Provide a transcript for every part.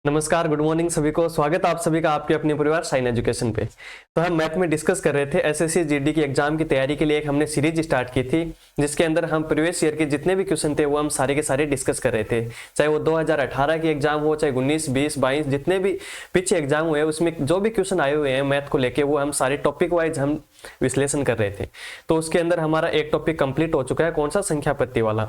नमस्कार, good morning सभी को। स्वागत आप सभी का आपके अपने परिवार साइन एजुकेशन पे। तो हम मैथ में डिस्कस कर रहे थे एसएससी जीडी की एग्जाम की तैयारी के लिए एक हमने सीरीज स्टार्ट की थी, जिसके अंदर हम प्रीवियस ईयर के जितने भी क्वेश्चन थे वो हम सारे के सारे डिस्कस कर रहे थे। चाहे वो 2018 की एग्जाम हो, चाहे 19, 20, 22 जितने भी पीछे एग्जाम हुए उसमें जो भी क्वेश्चन आए हुए हैं मैथ को लेके वो हम सारे टॉपिक वाइज हम विश्लेषण कर रहे थे। तो उसके अंदर हमारा एक टॉपिक कंप्लीट हो चुका है, कौन सा, संख्या पत्ती वाला।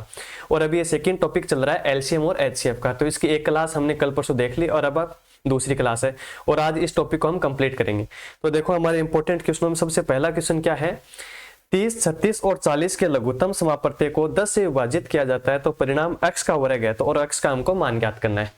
और अभी ये सेकंड टॉपिक चल रहा है एलसीएम और एचसीएफ का। तो इसकी एक क्लास हमने कल परसों देख ली और अब दूसरी क्लास है और आज इस टॉपिक को हम कंप्लीट करेंगे। तो देखो हमारे इंपॉर्टेंट क्वेश्चनों में सबसे पहला क्वेश्चन क्या है, 30, 36 और 40 के लघुत्तम समापत्ति को 10 से विभाजित किया जाता है तो परिणाम x का वर्ग है। तो और x का हमको मान ज्ञात करना है।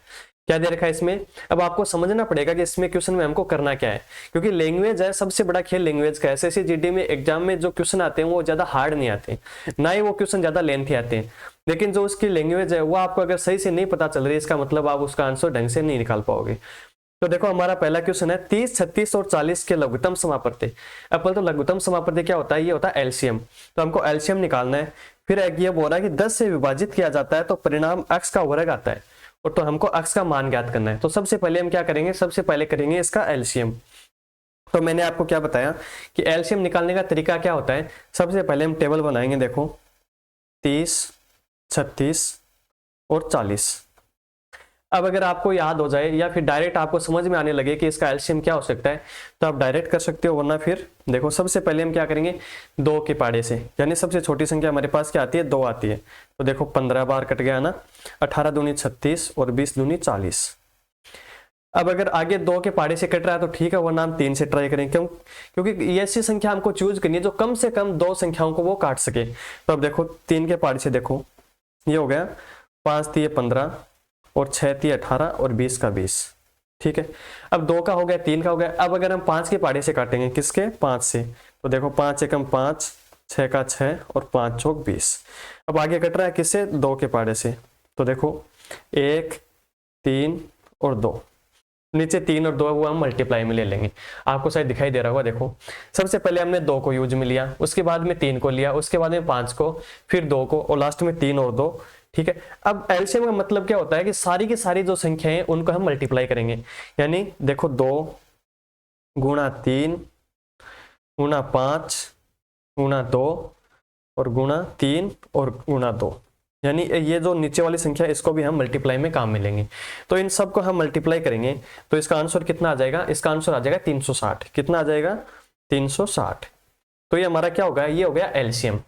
क्या दे रखा है इसमें, अब आपको समझना पड़ेगा कि इसमें क्वेश्चन में हमको करना क्या है, क्योंकि लैंग्वेज है, सबसे बड़ा खेल लैंग्वेज का। एसएससी जीडी में एग्जाम में जो क्वेश्चन आते हैं वो ज्यादा हार्ड नहीं आते, ना ही वो क्वेश्चन ज्यादा लेंथी आते हैं, लेकिन जो उसकी लैंग्वेज है वो आपको अगर सही से नहीं पता चल रही है, इसका मतलब आप उसका आंसर ढंग से नहीं निकाल पाओगे। तो देखो हमारा पहला क्वेश्चन है 30, 36 और 40 के लघुत्तम समापत्ति। अब तो लघुत्तम समापत्ति क्या होता है, ये होता है एलसीएम। तो हमको एलसीएम निकालना है। फिर ये बोल रहा है कि 10 से विभाजित किया जाता है तो परिणाम x का वर्ग आता है, और तो हमको x का मान ज्ञात करना है। तो सबसे पहले हम क्या करेंगे, सबसे पहले करेंगे इसका एलसीएम। तो मैंने आपको क्या बताया कि एलसीएम निकालने का तरीका क्या होता है। सबसे पहले हम टेबल बनाएंगे, देखो 30, 36 और 40। अब अगर आपको याद हो जाए या फिर डायरेक्ट आपको समझ में आने लगे कि इसका एलसीएम क्या हो सकता है तो आप डायरेक्ट कर सकते हो, वरना फिर देखो सबसे पहले हम क्या करेंगे, 2 के पाड़े से, यानी सबसे छोटी संख्या हमारे पास क्या आती है, 2 आती है। तो देखो 15 बार कट गया ना, 18 दूनी 36 और 20 दूनी 40। अब अगर आगे 2 के पाड़े से कट रहा है तो ठीक है, वरना हम 3 से ट्राई करें। क्यों, क्योंकि ऐसी संख्या हमको चूज करनी है जो कम से कम 2 संख्याओं को वो काट सके। तो अब देखो 3 के पाड़े से, देखो ये हो गया 5 3 15 और 6 3 18 और 20 का 20। ठीक है, अब 2 का हो गया, 3 का हो गया। अब अगर हम 5 के पाड़े से काटेंगे, किसके, 5 से, तो देखो 5 एकम 5, 6 का 6 और 5 चौक 20। अब आगे कट रहा है किससे, 2 के पाड़े से, तो देखो 1 3 और 2, नीचे 3 और 2 वो हम मल्टीप्लाई में ले लेंगे। आपको शायद दिखाई दे रहा होगा, देखो सबसे पहले हमने 2 को यूज में लिया, उसके बाद में 3 को लिया, उसके बाद में 5 को, फिर 2 को और लास्ट में 3 और 2। ठीक है, अब एलसीएम का मतलब क्या होता है कि सारी की सारी जो संख्याएं उनको हम मल्टीप्लाई करेंगे। यानी देखो 2 गुणा 3 गुणा 5 गुणा 2 और गुणा 3 और गुणा 2, यानी ये जो नीचे वाली संख्या इसको भी हम मल्टीप्लाई में काम में लेंगे। तो इन सब को हम मल्टीप्लाई करेंगे तो इसका आंसर कितना आ जाएगा, इसका आंसर आ जाएगा 360। कितना आ जाएगा, 360। तो ये हमारा क्या होगा, ये हो गया एलसीएम।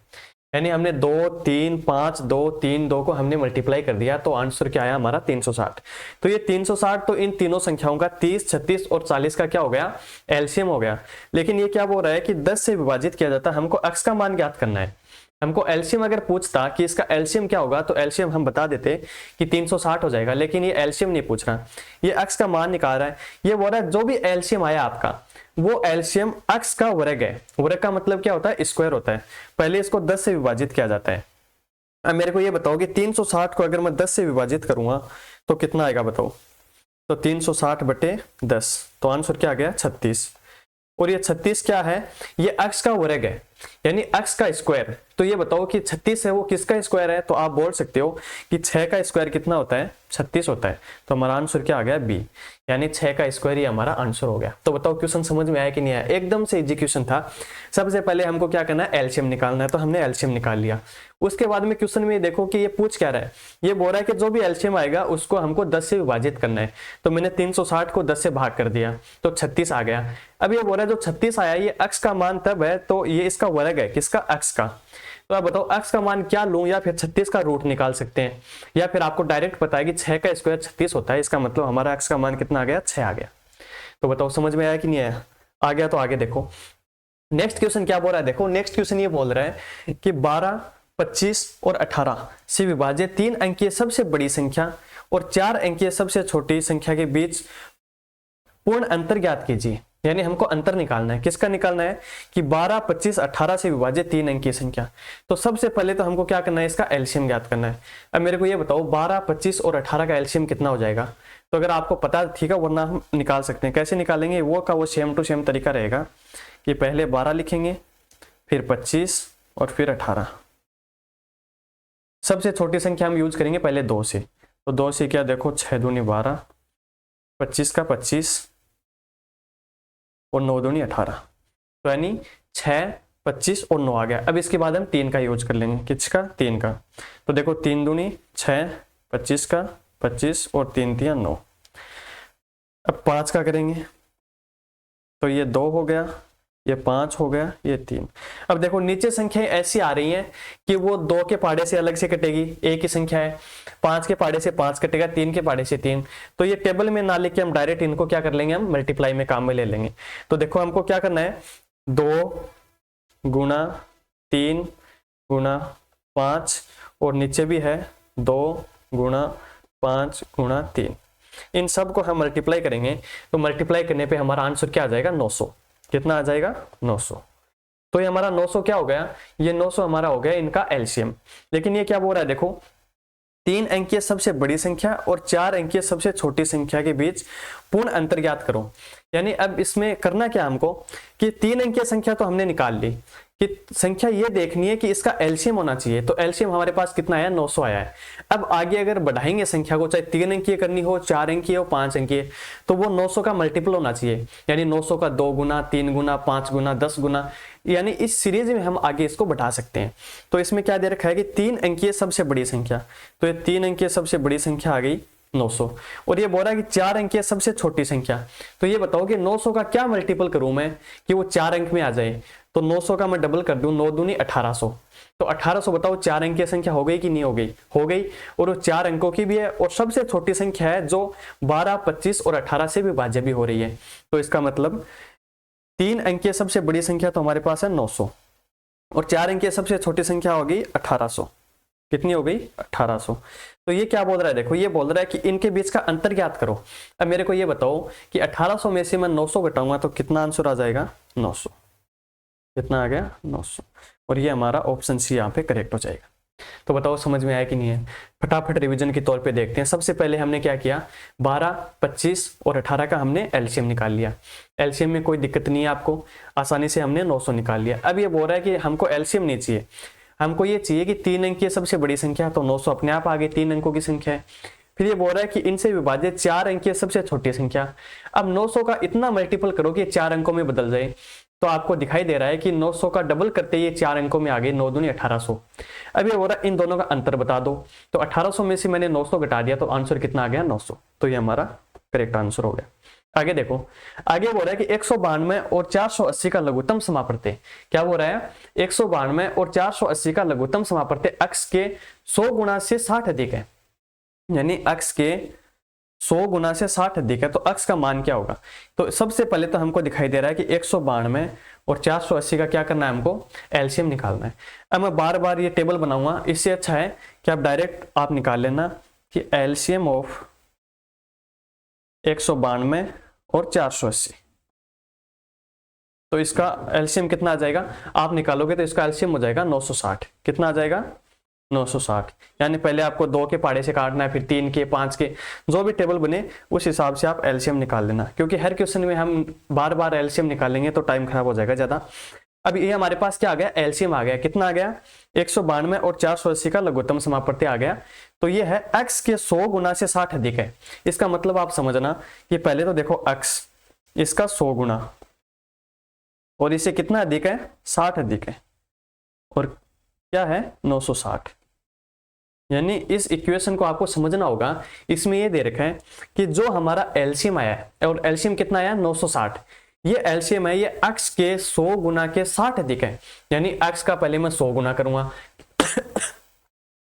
यानी हमने 2 3 5 2 3 2 को हमने मल्टीप्लाई कर दिया तो आंसर क्या आया हमारा, 360। तो ये 360 तो इन तीनों संख्याओं का 30, 36 और 40 का क्या हो गया, एलसीएम हो गया। लेकिन ये क्या बोल रहा है कि 10 से विभाजित किया जाता है, हमको x का मान ज्ञात करना है। हमको एलसीएम अगर पूछता कि इसका एलसीएम क्या होगा तो एलसीएम हम बता देते कि 360 हो जाएगा, लेकिन ये एलसीएम नहीं पूछ रहा, ये x का मान निकाल रहा है। ये बोल रहा है जो भी एलसीएम आया आपका वो एलसीएम x का वर्ग है। वर्ग का मतलब क्या होता है, स्क्वायर होता है। पहले इसको 10 से विभाजित किया जाता है। अब मेरे को ये बताओ कि 360 को अगर मैं 10 से विभाजित करूंगा तो कितना आएगा, बताओ। तो 360 बटे 10, तो आंसर क्या आ गया, 36। और ये 36 क्या है, ये x का वर्ग है, यानी x का स्क्वायर। तो ये बताओ कि 36 है वो किसका स्क्वायर है, तो आप बोल सकते हो कि 6 का स्क्वायर कितना होता है, 36 होता है। तो हमारा आंसर क्या आ गया, बी, यानी 6 का स्क्वायर, ये हमारा आंसर हो गया। तो बताओ क्वेश्चन समझ में आया कि नहीं आया, एकदम से इजी क्वेश्चन था। सबसे पहले हमको क्या करना है, एलसीएम निकालना है, तो हमने एलसीएम निकाल लिया। उसके बाद में क्वेश्चन में देखो कि ये पूछ क्या रहा है, ये बोल रहा है कि जो भी एलसीएम आएगा उसको हमको 10 से विभाजित करना है। तो मैंने 360 को 10 से भाग कर दिया तो 36 आ गया। अब ये बोल रहा है जो 36 आया ये x का मान तब है, तो ये इसका वर्ग है, किसका, x का। तो आप बताओ x का मान क्या लूं, या फिर 36 का रूट निकाल सकते हैं, या फिर आपको डायरेक्ट पता है कि 6 का स्क्वायर 36 होता है, इसका मतलब हमारा x का मान कितना आ गया, 6 आ गया। तो बताओ समझ में आया कि नहीं आया, आ गया। तो आगे देखो नेक्स्ट क्वेश्चन क्या बोल रहा है, देखो नेक्स्ट क्वेश्चन ये बोल रहा है कि 12, 25 और 18 से विभाजित 3 अंकीय सबसे बड़ी संख्या और 4 अंकीय सबसे छोटी संख्या के बीच पूर्ण अंतर ज्ञात कीजिए। यानी हमको अंतर निकालना है, किसका निकालना है कि 12, 25, 18 से विभाजित 3 अंकीय संख्या। तो सबसे पहले तो हमको क्या करना है, इसका एलसीएम ज्ञात करना है। अब मेरे को ये बताओ 12, 25 और 18 का एलसीएम कितना हो जाएगा। तो अगर आपको पता ठीक है, वरना हम निकाल सकते हैं। कैसे निकालेंगे, वो सेम टू सेम तरीका रहेगा कि पहले 12 लिखेंगे, फिर 25 और फिर 18। सबसे छोटी संख्या हम यूज करेंगे पहले 2 से, तो 2 से क्या, देखो 6 दूनी 12 25 का 25 और 9 दूनी 18, तो यानी 6, 25 और 9 आ गया। अब इसके बाद हम 3 का यूज कर लेंगे, किसका? 3 का। तो देखो 3 दूनी 6, 25 का 25 और 3 तिया 9। अब 5 का करेंगे तो ये 2 हो गया, ये 5 हो गया, ये 3। अब देखो नीचे संख्याएं ऐसी आ रही हैं कि वो 2 के पाड़े से अलग से कटेगी, एक ही संख्या है। 5 के पाड़े से 5 कटेगा, 3 के पाड़े से 3। तो ये टेबल में ना लेके हम डायरेक्ट इनको क्या कर लेंगे, हम मल्टीप्लाई में काम में ले लेंगे। तो देखो हमको क्या करना है, 2 गुणा 3 गुणा 5 और नीचे भी है 2 गुणा 5 गुणा 3। इन सब को हम मल्टीप्लाई करेंगे तो मल्टीप्लाई करने पे हमारा आंसर क्या आ जाएगा, 900। कितना आ जाएगा, 900। तो ये हमारा 900 क्या हो गया, ये 900 हमारा हो गया इनका एलसीएम। लेकिन ये क्या बोल रहा है, देखो 3 अंकीय सबसे बड़ी संख्या और 4 अंकीय सबसे छोटी संख्या के बीच पूर्ण अंतर ज्ञात करो। यानी अब इसमें करना क्या हमको कि 3 अंकीय संख्या तो हमने निकाल ली, कि संख्या ये देखनी है कि इसका एलसीएम होना चाहिए। तो एलसीएम हमारे पास कितना आया, 900 आया है। अब आगे अगर बढ़ाएंगे संख्या को, चाहे 3 अंकीय करनी हो, 4 अंकीय हो, 5 अंकीय, तो वो 900 का मल्टीपल होना चाहिए। यानी 900 का 2 गुना, 3 गुना, 5 गुना, 10 गुना, यानी इस सीरीज में हम आगे इसको बढ़ा सकते हैं। तो इसमें क्या दे रखा है कि 3 अंकीय सबसे बड़ी संख्या, तो ये 3 अंकीय सबसे बड़ी संख्या आ गई 900। और ये बोल रहा है कि 4 अंकीय सबसे छोटी संख्या। तो ये बताओ कि 900 का क्या मल्टीपल करूं मैं कि वो 4 अंक में आ जाए। तो 900 का मैं डबल कर दूं, 9 दूनी 1800। तो 1800 बताओ 4 अंकीय संख्या हो गई कि नहीं हो गई, हो गई। और वो 4 अंकों की भी है और सबसे छोटी संख्या है जो 12, 25 और 18 से विभाज्य भी हो रही है। तो इसका मतलब 3 अंकीय सबसे बड़ी संख्या तो हमारे पास है 900 और 4 अंकीय सबसे छोटी संख्या होगी 1800। कितनी हो गई, 1800। तो ये क्या बोल रहा है, देखो ये बोल रहा है कि इनके बीच का अंतर ज्ञात करो। अब मेरे को ये बताओ कि 1800 में से मैं 900 घटाऊंगा तो कितना आंसर आ जाएगा, 900। कितना आ गया, 900। और ये हमारा ऑप्शन सी यहाँ पे करेक्ट हो जाएगा। तो बताओ समझ में आया कि नहीं है। फटाफट रिवीजन के तौर पे देखते हैं। सबसे पहले हमने क्या किया, 12, 25 और 18 का हमने एलसीएम निकाल लिया। एलसीएम में कोई दिक्कत नहीं है आपको, आसानी से हमने 900 निकाल लिया। अब ये बोल रहा है कि हमको एलसीएम नहीं चाहिए, हमको ये चाहिए कि 3 अंक की सबसे बड़ी संख्या। तो 900 अपने आप आ गई, 3 अंकों की संख्या है। फिर ये बोल रहा है कि इनसे विभाजित 4 अंक की सबसे छोटी संख्या। अब 900 का इतना मल्टीपल करो कि 4 अंकों में बदल जाए। तो आपको दिखाई दे रहा है कि 900 का डबल करते ये 4 अंकों में आ गए, 9 दूनी 1800। अब ये बोल रहा है इन दोनों का अंतर बता दो। तो 1800 में से मैंने 900 घटा दिया तो आंसर कितना आ गया, 900। तो ये हमारा करेक्ट आंसर हो गया। आगे देखो, आगे बोल रहा है कि 192 और 480 का लघुत्तम समापवर्त्य। क्या बोल रहा है, 192 और 480 का लघुत्तम समापवर्त्य अक्ष के 100 गुना से 60 अधिक है। यानी अक्ष के 100 गुना से 60 अधिक है, तो अक्ष का मान क्या होगा। तो सबसे पहले तो हमको दिखाई दे रहा है कि 192 और 480 का क्या करना है, हमको एलसीएम निकालना है। अब मैं बार बार ये टेबल बनाऊंगा, इससे अच्छा है कि आप डायरेक्ट आप निकाल लेना कि एलसीएम ऑफ 192 और 480। तो इसका एलसीएम कितना आ जाएगा, आप निकालोगे तो इसका एलसीएम हो जाएगा 960। कितना आ जाएगा, 960। यानी पहले आपको 2 के पाड़े से काटना है, फिर 3 के, 5 के, जो भी टेबल बने उस हिसाब से आप एलसीएम निकाल लेना, क्योंकि हर क्वेश्चन में हम बार बार एलसीएम निकालेंगे तो टाइम खराब हो जाएगा ज्यादा। अब ये हमारे पास क्या आ गया, एलसीएम आ गया। कितना आ गया, 192 और 480 का लघुत्तम समापवर्त्य आ गया। तो ये है अक्ष के 100 गुना से 60 अधिक है। इसका मतलब आप समझना कि पहले तो देखो अक्ष इसका 100 गुना और इसे कितना अधिक है, 60 अधिक है, और क्या है 960। यानी इस इक्वेशन को आपको समझना होगा। इसमें ये दे रखा है कि जो हमारा एलसीएम आया है, और एलसीएम कितना आया 960, ये एलसीएम है, ये अक्ष के 100 गुना के 60 अधिक है। यानी अक्ष का पहले मैं 100 गुना करूंगा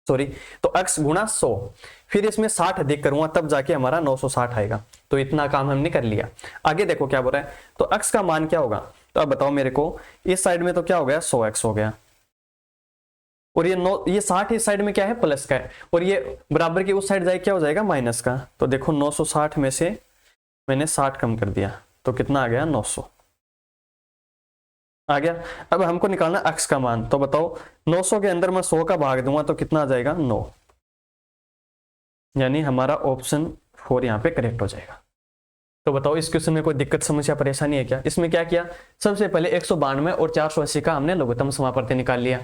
सॉरी, तो अक्ष गुना 100, फिर इसमें 60 अधिक करूंगा, तब जाके हमारा 960 आएगा। तो इतना काम हमने कर लिया। आगे देखो क्या बोल रहा है, तो अक्ष का मान क्या होगा। तो अब बताओ मेरे को, इस साइड में तो क्या हो गया, 100x हो गया, और ये 60 इस साइड में क्या है, प्लस का है, और ये बराबर की उस साइड जाए क्या हो जाएगा, माइनस का। तो देखो 960 में से मैंने 60 कम कर दिया, तो कितना आ गया, 900 आ गया। अब हमको निकालना अक्ष का मान। तो बताओ 900 के अंदर मैं 100 का भाग दूंगा तो कितना आ जाएगा, 9। यानी हमारा ऑप्शन 4 यहाँ पे करेक्ट हो जाएगा। तो बताओ इस क्वेश्चन में कोई दिक्कत, समस्या, परेशानी है क्या। इसमें क्या किया, सबसे पहले 192 और 480 का हमने लघुत्तम समापवर्त्य निकाल लिया।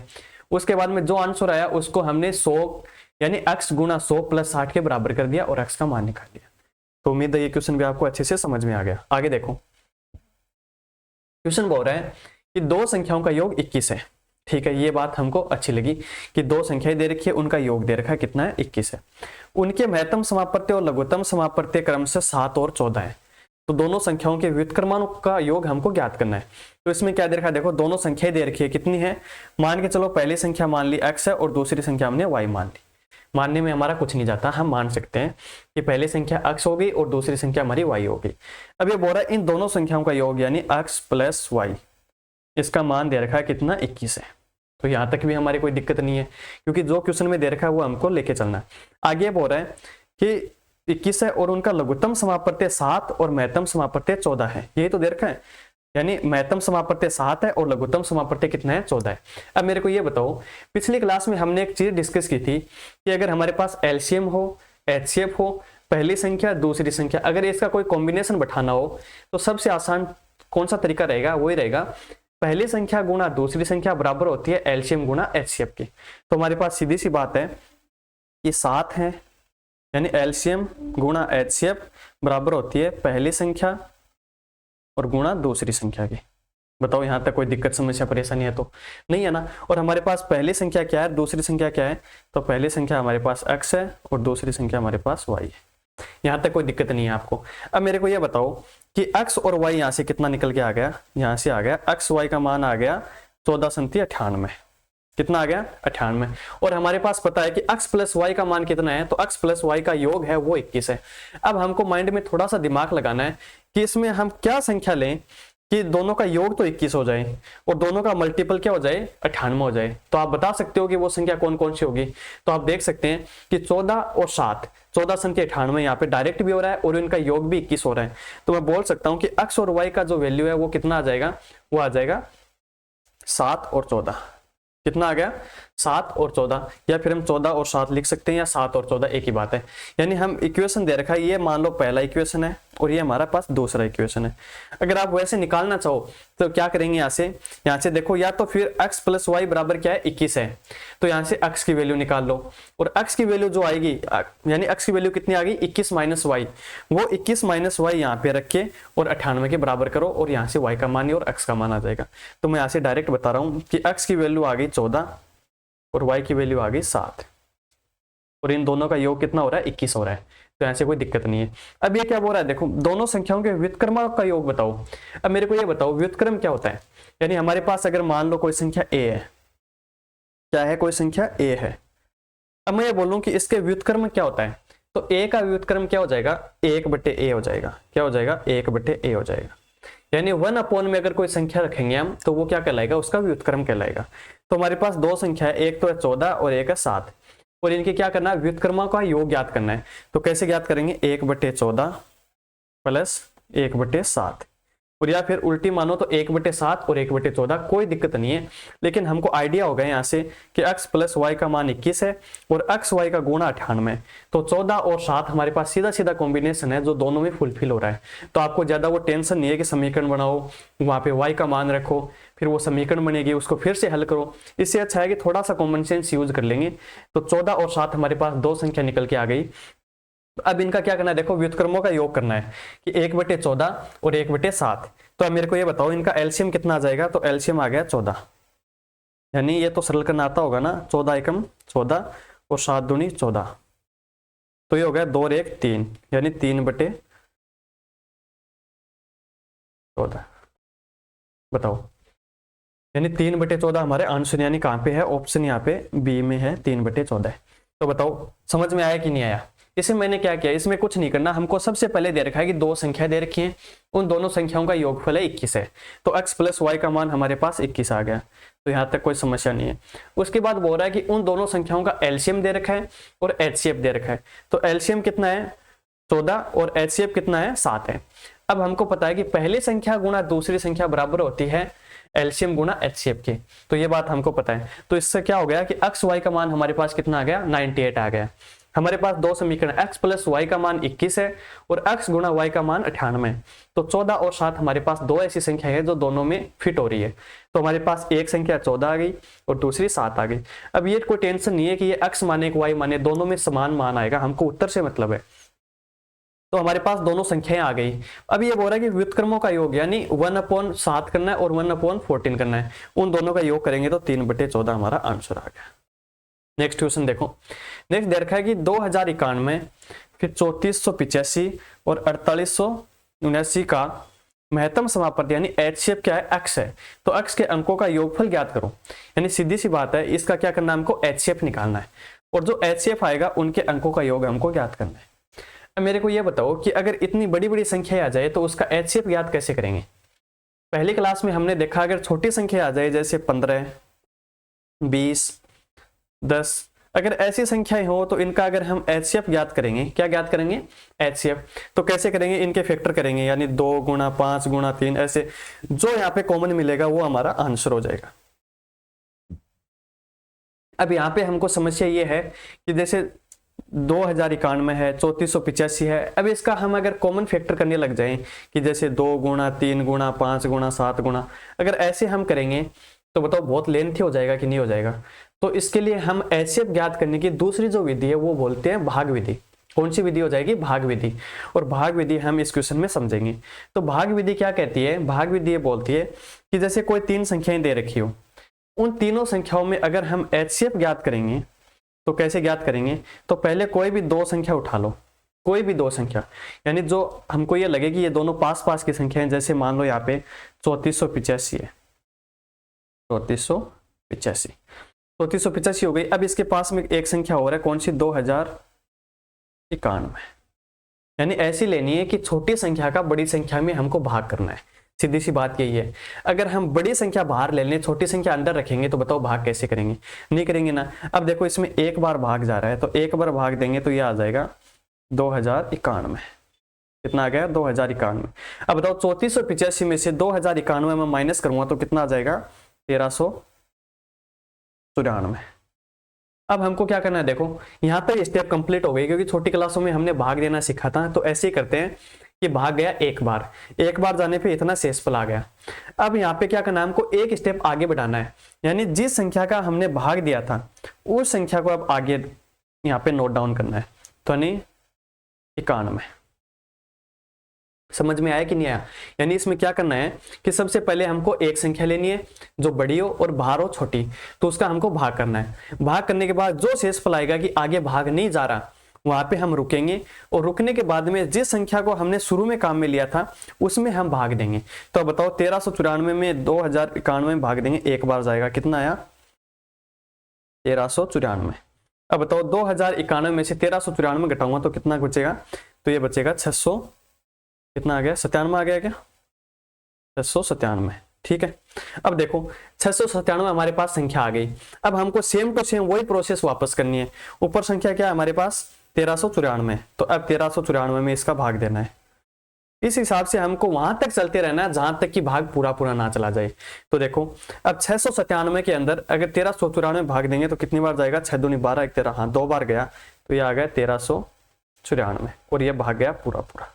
उसके बाद में जो आंसर आया उसको हमने 100 यानी अक्ष गुना 100 प्लस 60 के बराबर कर दिया और अक्ष का मान निकाल लिया। तो उम्मीद है ये क्वेश्चन भी आपको अच्छे से समझ में आ गया। आगे देखो, क्वेश्चन बोल रहा है कि दो संख्याओं का योग 21 है। ठीक है, ये बात हमको अच्छी लगी कि दो संख्याएं दे रखी है, उनका योग दे रखा है, कितना है, 21 है। उनके महत्तम समापत्ति और लघुत्तम समापत्ति क्रम से 7 और 14 है। तो दोनों संख्याओं के व्युत्क्रमाणु का योग हमको ज्ञात करना है। तो इसमें क्या दे रखा है, देखो दोनों संख्याएं दे रखी है, कितनी है, मान के चलो पहली संख्या मान ली x है और दूसरी संख्या हमने y मान ली। मानने में हमारा कुछ नहीं जाता, हम मान सकते हैं कि पहली संख्या x हो गई और दूसरी संख्या हमारी y हो गई। अब ये बोल रहा है इन दोनों संख्याओं का योग यानी x प्लस y, इसका मान दे रखा है कितना, 21 है। तो यहां तक भी हमारी कोई दिक्कत नहीं है, क्योंकि जो क्वेश्चन में दे रखा है वो हमको लेके चलना है। आगे बोल रहा है कि 21 है और उनका लघुत्तम समापत्ति 7 और महत्तम समापत्ति 14 है। यही तो दे रखा है, यानी महत्तम समापत्ति 7 है और लघुत्तम समापत्ति कितना है, 14 है। अब मेरे को ये बताओ, पिछली क्लास में हमने एक चीज डिस्कस की थी कि अगर हमारे पास एलसीएम हो, एचसीएफ हो, पहली संख्या दूसरी संख्या, अगर इसका कोई कॉम्बिनेशन बैठाना हो तो सबसे आसान कौन सा तरीका रहेगा, वही रहेगा पहली संख्या गुणा दूसरी संख्या बराबर होती है एलसीएम गुणा एचसीएफ की। तो हमारे पास सीधी सी बात है कि 7 है, यानी एलसीएम गुणा एचसीएफ बराबर होती है पहली संख्या और गुणा दूसरी संख्या की। बताओ यहाँ तक कोई दिक्कत समस्या परेशानी है तो नहीं है ना। और हमारे पास पहली संख्या क्या है, दूसरी संख्या क्या है, तो पहली संख्या हमारे पास x है और दूसरी संख्या हमारे पास y है। यहाँ तक कोई दिक्कत नहीं है आपको। अब मेरे को ये बताओ कि x और y यहाँ से कितना निकल के आ गया, यहाँ से आ गया x y का मान आ गया 14 संति 98, कितना आ गया, 98। और हमारे पास पता है कि x प्लस वाई का मान कितना है, तो x प्लस वाई का योग है वो 21 है। अब हमको माइंड में थोड़ा सा दिमाग लगाना है कि इसमें हम क्या संख्या लें कि दोनों का योग तो 21 हो जाए और दोनों का मल्टीपल क्या हो जाए, 98 हो जाए। तो आप बता सकते हो कि वो संख्या कौन कौन सी होगी। तो आप देख सकते हैं कि 14 और 7, 14 संख्या 98 यहाँ पे डायरेक्ट भी हो रहा है और इनका योग भी 21 हो रहा है। तो मैं बोल सकता हूँ कि x और y का जो वैल्यू है वो कितना आ जाएगा, वो आ जाएगा 7 और 14। कितना आ गया, 7 और 14, या फिर हम 14 और 7 लिख सकते हैं, या 7 और 14 एक ही बात है। यानी हम इक्वेशन दे रखा है, ये मान लो पहला इक्वेशन है और ये हमारा पास दूसरा इक्वेशन है। अगर आप वैसे निकालना चाहो तो क्या करेंगे, यहाँ से देखो, या तो फिर x प्लस वाई बराबर क्या है, 21 है, तो यहाँ से x की वैल्यू निकाल लो और x की वैल्यू जो आएगी, यानी x की वैल्यू कितनी आ गई, 21 माइनस वाई, वो 21 माइनस वाई यहाँ पे रख के और 98 के बराबर करो और यहाँ से y का मान और x का मान आ जाएगा। तो मैं यहाँ से डायरेक्ट बता रहा हूँ कि x की वैल्यू आ गई 14 और y की वैल्यू आ गई 7 और इन दोनों का योग कितना हो रहा है, 21 हो रहा है। तो यहाँ से कोई दिक्कत नहीं है। अब ये क्या बोल रहा है, देखो दोनों संख्याओं के व्युत्क्रम का योग बताओ। अब मेरे को ये बताओ व्युत्क्रम क्या होता है, यानी हमारे पास अगर मान लो कोई संख्या a है, क्या है, कोई संख्या a है। अब मैं ये बोलूं कि इसके व्युत्क्रम क्या होता है, तो a का व्युत्क्रम क्या हो जाएगा, 1/a हो जाएगा। क्या हो जाएगा, 1/a हो जाएगा। यानी 1 में अगर कोई संख्या रखेंगे हम तो वो क्या कहलाएगा, उसका व्युत्क्रम कहलाएगा। तो हमारे पास दो संख्या है, एक तो है 14 और एक है 7, और इनके क्या करना है, व्युत्क्रमों का योग ज्ञात करना है। तो कैसे ज्ञात करेंगे, 1/14 प्लस 1/7, और या फिर उल्टी मानो तो 1/7 और 1/14, कोई दिक्कत नहीं है। लेकिन हमको आइडिया होगा यहाँ से कि x प्लस वाई का मान 21 है और x y का गुणा 98, तो 14 और 7 हमारे पास सीधा सीधा कॉम्बिनेशन है जो दोनों में फुलफिल हो रहा है। तो आपको ज्यादा वो टेंशन नहीं है कि समीकरण बनाओ, वहां पे y का मान रखो, फिर वो समीकरण बनेगी, उसको फिर से हल करो। इससे अच्छा है कि थोड़ा सा कॉमन सेंस यूज कर लेंगे। तो 14 और 7 हमारे पास दो संख्या निकल के आ गई। अब इनका क्या करना है, देखो व्युत्क्रमों का योग करना है कि 1/14 और 1/7। तो अब मेरे को ये बताओ इनका एलसीएम कितना आ जाएगा, तो एलसीएम आ गया 14, यानी ये तो सरल करना आता होगा ना, 14 एकम 14 और 7 दूनी 14, तो ये हो गया 2 और 1 3, यानी 3/14। बताओ, यानी 3/14 हमारे आंसर, यानी कहाँ पे है, ऑप्शन यहाँ पे बी में है 3/14। तो बताओ समझ में आया कि नहीं आया। इसे मैंने क्या किया, इसमें कुछ नहीं करना, हमको सबसे पहले दे रखा है कि दो संख्या दे रखी है, उन दोनों संख्याओं का योगफल है 21 है, तो x प्लस वाई का मान हमारे पास 21 आ गया। तो यहाँ तक कोई समस्या नहीं है। उसके बाद बोल रहा है कि उन दोनों संख्याओं का एलसीएम दे रखा है और एचसीएफ दे रखा है। तो एलसीएम कितना है 14 और एचसीएफ कितना है 7 है। अब हमको पता है कि पहली संख्या गुणा दूसरी संख्या बराबर होती है एलसीएम गुणा एचसीएफ के, तो ये बात हमको पता है। तो इससे क्या हो गया कि x y का मान हमारे पास कितना आ गया, 98 आ गया। हमारे पास दो समीकरण, x प्लस वाई का मान 21 है और x गुणा y का मान 98। तो 14 और 7 हमारे पास दो ऐसी संख्या है जो दोनों में फिट हो रही है। तो हमारे पास एक संख्या 14 आ गई और दूसरी 7 आ गई। अब ये कोई टेंशन नहीं है कि ये x माने y माने, दोनों में समान मान आएगा, हमको उत्तर से मतलब है। तो हमारे पास दोनों संख्याएं आ गई। अब ये बोल रहा है कि व्युत्क्रमों का योग यानी 1/7 करना है और 1/14 करना है, उन दोनों का योग करेंगे तो 3/14 हमारा आंसर आ गया। नेक्स्ट क्वेश्चन देखो। नेक्स्ट दे रखा है कि 2091, फिर 3485 और 4879 का महत्तम समापत्ति यानी HCF क्या है, x है। तो x के अंकों का योगफल ज्ञात करो। यानी सीधी सी बात है, इसका क्या करना है, हमको HCF निकालना है और जो HCF आएगा उनके अंकों का योग हमको ज्ञात करना है। अब मेरे को यह बताओ कि अगर इतनी बड़ी बड़ी संख्या आ जाए तो उसका HCF ज्ञात कैसे करेंगे। पहली क्लास में हमने देखा अगर छोटी संख्या आ जाए जैसे 15, 20, 10, अगर ऐसी संख्याएं हो तो इनका अगर हम HCF ज्ञात करेंगे, क्या ज्ञात करेंगे, HCF, तो कैसे करेंगे, इनके फैक्टर करेंगे यानी 2 गुणा 5 गुणा 3, ऐसे जो यहाँ पे कॉमन मिलेगा वो हमारा आंसर हो जाएगा। अब यहाँ पे हमको समस्या ये है कि जैसे 2091 है, 3485 है, अब इसका हम अगर कॉमन फैक्टर करने लग जाएं कि जैसे 2 गुणा 3 गुणा 5 गुणा 7 गुणा, अगर ऐसे हम करेंगे तो बताओ बहुत लेंथी हो जाएगा कि नहीं हो जाएगा। तो इसके लिए हम HCF ज्ञात करने की दूसरी जो विधि है वो बोलते हैं भाग विधि। कौन सी विधि हो जाएगी, भाग विधि। और भाग विधि हम इस क्वेश्चन में समझेंगे। तो भाग विधि क्या कहती है, भाग विधि ये बोलती है कि जैसे कोई 3 संख्याएं दे रखी हो, उन तीनों संख्याओं में अगर हम HCF ज्ञात करेंगे तो कैसे ज्ञात करेंगे, तो पहले कोई भी 2 संख्या उठा लो, कोई भी 2 संख्या, यानी जो हमको ये लगे कि ये दोनों पास पास की संख्या है। जैसे मान लो यहाँ पे 3485 है, 3485 हो गई। अब इसके पास में एक संख्या और है, कौन सी, 2091, यानी ऐसी लेनी है कि छोटी संख्या का बड़ी संख्या में हमको भाग करना है। सीधी सी बात यही है। अगर हम बड़ी संख्या बाहर ले लें, छोटी संख्या अंदर रखेंगे तो बताओ भाग कैसे करेंगे, नहीं करेंगे ना। अब देखो इसमें एक बार भाग जा रहा है तो एक बार भाग देंगे तो ये आ जाएगा 2091, कितना आ गया, 2091। अब बताओ 3485 में से 2091 में माइनस करूंगा तो कितना आ जाएगा, 1394। अब हमको क्या करना है, देखो यहाँ तक स्टेप कंप्लीट हो गई, क्योंकि छोटी क्लासों में हमने भाग देना सीखा था। तो ऐसे ही करते हैं कि भाग गया एक बार जाने पे इतना शेषफल आ गया। अब यहाँ पे क्या करना है, हमको एक स्टेप आगे बढ़ाना है, यानी जिस संख्या का हमने भाग दिया था उस संख्या को अब आगे यहाँ पे नोट डाउन करना है। तो यानी 91, समझ में आया कि नहीं आया। यानी इसमें क्या करना है कि सबसे पहले हमको एक संख्या लेनी है जो बड़ी हो और बाहर हो छोटी, तो उसका हमको भाग करना है। भाग करने के बाद जो शेषफल आएगा कि आगे भाग नहीं जा रहा, वहां पे हम रुकेंगे और रुकने के बाद में जिस संख्या को हमने शुरू में काम में लिया था उसमें हम भाग देंगे। तो बताओ 1394 में 2091 में भाग देंगे, एक बार जाएगा, कितना आया, 1394। अब बताओ 2091 में से 1394 घटाऊंगा तो कितना बचेगा, तो ये बचेगा 600, कितना आ गया, 97 आ गया क्या, 697। ठीक है। अब देखो 697 हमारे पास संख्या आ गई। अब हमको सेम टू सेम वही प्रोसेस वापस करनी है। ऊपर संख्या क्या है हमारे पास, 1394, तो अब 1394 में इसका भाग देना है। इस हिसाब से हमको वहां तक चलते रहना है जहां तक कि भाग पूरा पूरा ना चला जाए। तो देखो अब 697 के अंदर अगर 1394 भाग देंगे तो कितनी बार जाएगा, 6 दूनी 12, 1 13, हाँ 2 बार गया, तो ये आ गया 1394 और ये भाग गया पूरा पूरा।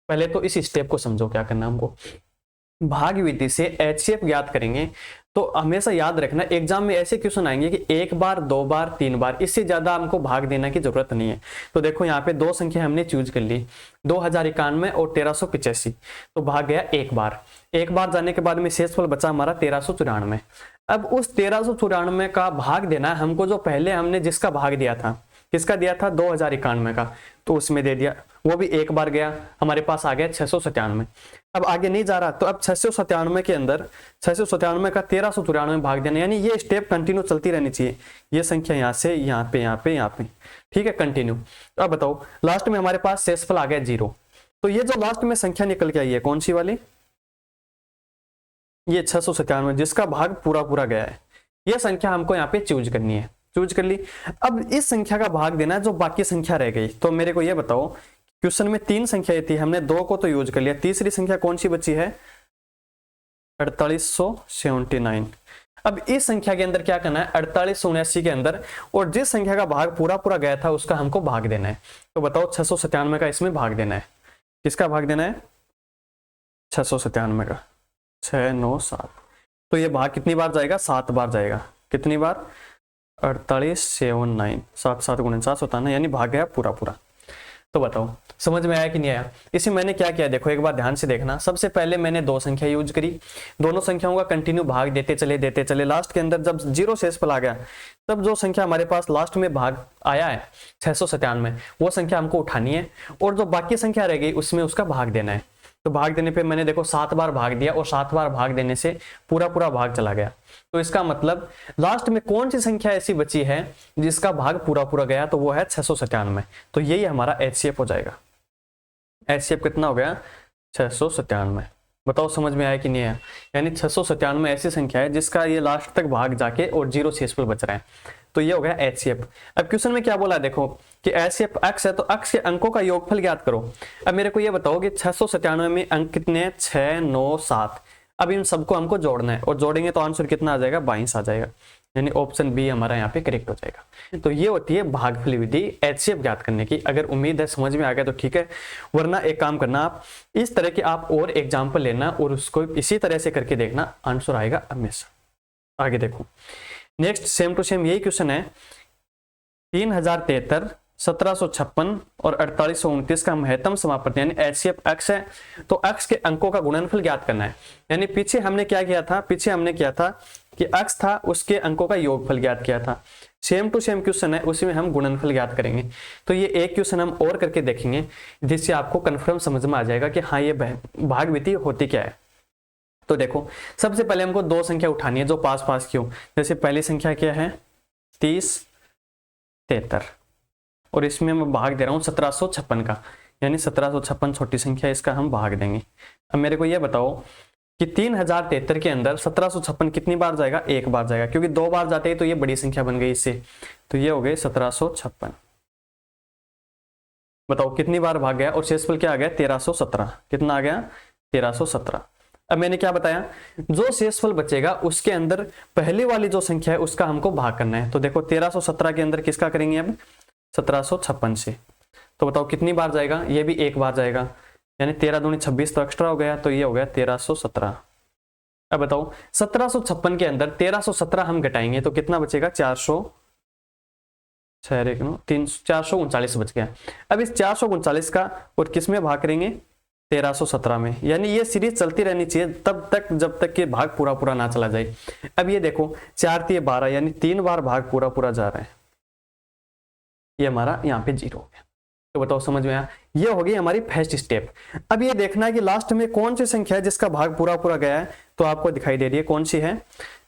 पहले तो इस स्टेप को समझो, क्या करना हमको, भाग विधि से HCF ज्ञात करेंगे। तो हमेशा याद रखना एग्जाम में ऐसे क्वेश्चन आएंगे कि 1 बार 2 बार 3 बार, इससे ज्यादा हमको भाग देने की जरूरत नहीं है। तो देखो यहाँ पे 2 संख्या हमने चूज कर ली, 2091 और 1385, तो भाग गया एक बार जाने के बाद में शेषफल बचा हमारा 1394। अब उस 1394 का भाग देना है हमको, जो पहले हमने जिसका भाग दिया था, किसका दिया था, 2091 का, तो उसमें दे दिया, वो भी एक बार गया, हमारे पास आ गया 697। अब आगे नहीं जा रहा, तो अब 697 के अंदर 697 का 1394 में भाग देना, यानी ये स्टेप कंटिन्यू चलती रहनी चाहिए। ये संख्या यहाँ से यहाँ पे यहाँ पे यहाँ पे, ठीक है, कंटिन्यू। तो अब बताओ लास्ट में हमारे पास शेषफल आ गया 0। तो ये जो लास्ट में संख्या निकल के आई है कौन सी वाली, ये 697 जिसका भाग पूरा पूरा गया है, ये संख्या हमको यहाँ पे चूज करनी है। चूज कर ली। अब इस संख्या का भाग देना है जो बाकी संख्या रह गई। तो मेरे को ये बताओ, क्वेश्चन में 3 संख्याएं थी, हमने 2 को तो यूज कर लिया, तीसरी संख्या कौन सी बची है, 4879। अब इस संख्या के अंदर क्या करना है, 4879 के अंदर, और जिस संख्या का भाग पूरा पूरा गया था उसका हमको भाग देना है। तो बताओ 697 का इसमें भाग देना है, किसका भाग देना है, 697 का, 6 9 7। तो ये भाग कितनी बार जाएगा, 7 बार जाएगा। कितनी बार, 4879, 7 7 गुणन 7 होता है ना, यानी भाग गया पूरा पूरा। तो बताओ समझ में आया कि नहीं आया। इसी मैंने क्या किया देखो, एक बार ध्यान से देखना। सबसे पहले मैंने दो संख्या यूज करी, दोनों संख्याओं का कंटिन्यू भाग देते चले, लास्ट के अंदर जब जीरो शेषफल आ गया तब जो संख्या हमारे पास लास्ट में भाग आया है 697, वो संख्या हमको उठानी है और जो बाकी संख्या रह गई उसमें उसका भाग देना है। तो भाग देने पे मैंने देखो 7 बार भाग दिया और 7 बार भाग देने से पूरा पूरा भाग चला गया। तो इसका मतलब लास्ट में कौन सी संख्या ऐसी बची है जिसका भाग पूरा पूरा गया, तो वो है 697। तो यही हमारा HCF हो जाएगा। HCF कितना हो गया 697। बताओ समझ में आया कि नहीं आया। यानी 697 ऐसी संख्या है जिसका ये लास्ट तक भाग जाके और जीरो शेषफल बच रहा है। तो ये हो गया HCF। अब क्वेश्चन में क्या बोला है देखो कि HCF x है तो x के अंकों का योगफल ज्ञात करो। अब मेरे को ये बताओ कि 697 में अंक कितने हैं, 6 9 7। अब इन सबको हमको जोड़ना है और जोड़ेंगे तो आंसर कितना आ जाएगा, 22 आ जाएगा। यानी ऑप्शन बी हमारा यहाँ पे करेक्ट हो जाएगा। तो ये होती है भागफल विधि HCF ज्ञात करने की। अगर उम्मीद है समझ में आ गया तो ठीक है, वरना एक काम करना, आप इस तरह के आप और एग्जाम्पल लेना और उसको इसी तरह से करके देखना, आंसर आएगा हमेशा। आगे देखो नेक्स्ट सेम टू सेम यही क्वेश्चन है। 3073, 1756 और 4829 का महत्तम समापन यानी HCF x है तो x के अंकों का गुणनफल ज्ञात करना है। यानी पीछे हमने क्या किया था, पीछे हमने किया था कि x था उसके अंकों का योगफल ज्ञात किया था। सेम टू सेम क्वेश्चन है, उसी में हम गुणनफल ज्ञात करेंगे। तो ये एक क्वेश्चन हम और करके देखेंगे जिससे आपको कन्फर्म समझ में आ जाएगा कि हाँ ये भाग विधि होती क्या है। तो देखो सबसे पहले हमको दो संख्या उठानी है जो पास पास की हो। जैसे पहली संख्या क्या है 3073 और इसमें मैं भाग दे रहा हूँ 1756 का, यानी 1756 छोटी संख्या, इसका हम भाग देंगे। अब मेरे को ये बताओ कि 3073 के अंदर 1756 कितनी बार जाएगा, एक बार जाएगा, क्योंकि दो बार जाते हैं तो ये बड़ी संख्या बन गई इससे। तो ये हो गए 1756। बताओ कितनी बार भाग गया और शेषफल क्या आ गया 1317। कितना आ गया 1317। अब मैंने क्या बताया, जो शेषफल बचेगा उसके अंदर पहले वाली जो संख्या है उसका हमको भाग करना है। तो देखो 1317 के अंदर किसका करेंगे अब 1756 से। तो बताओ कितनी बार जाएगा, ये भी एक बार जाएगा, यानी 13 दूनी 26 तो एक्स्ट्रा हो गया, तो ये हो गया 1317। अब बताओ 1756 के अंदर 1317 हम घटाएंगे तो कितना बचेगा 439 बच गया। अब इस 439 का और किस में भाग करेंगे 1317 में, यानी ये सीरीज चलती रहनी चाहिए तब तक जब तक कि भाग पूरा पूरा ना चला जाए। अब ये देखो 4 3 12, यानी 3 बार भाग पूरा पूरा जा रहा है, ये हमारा यहाँ पे 0 हो गया। तो बताओ समझ में आया, ये हो गई हमारी फर्स्ट स्टेप। अब ये देखना है कि लास्ट में कौन सी संख्या है जिसका भाग पूरा पूरा गया है, तो आपको दिखाई दे रही है कौन सी है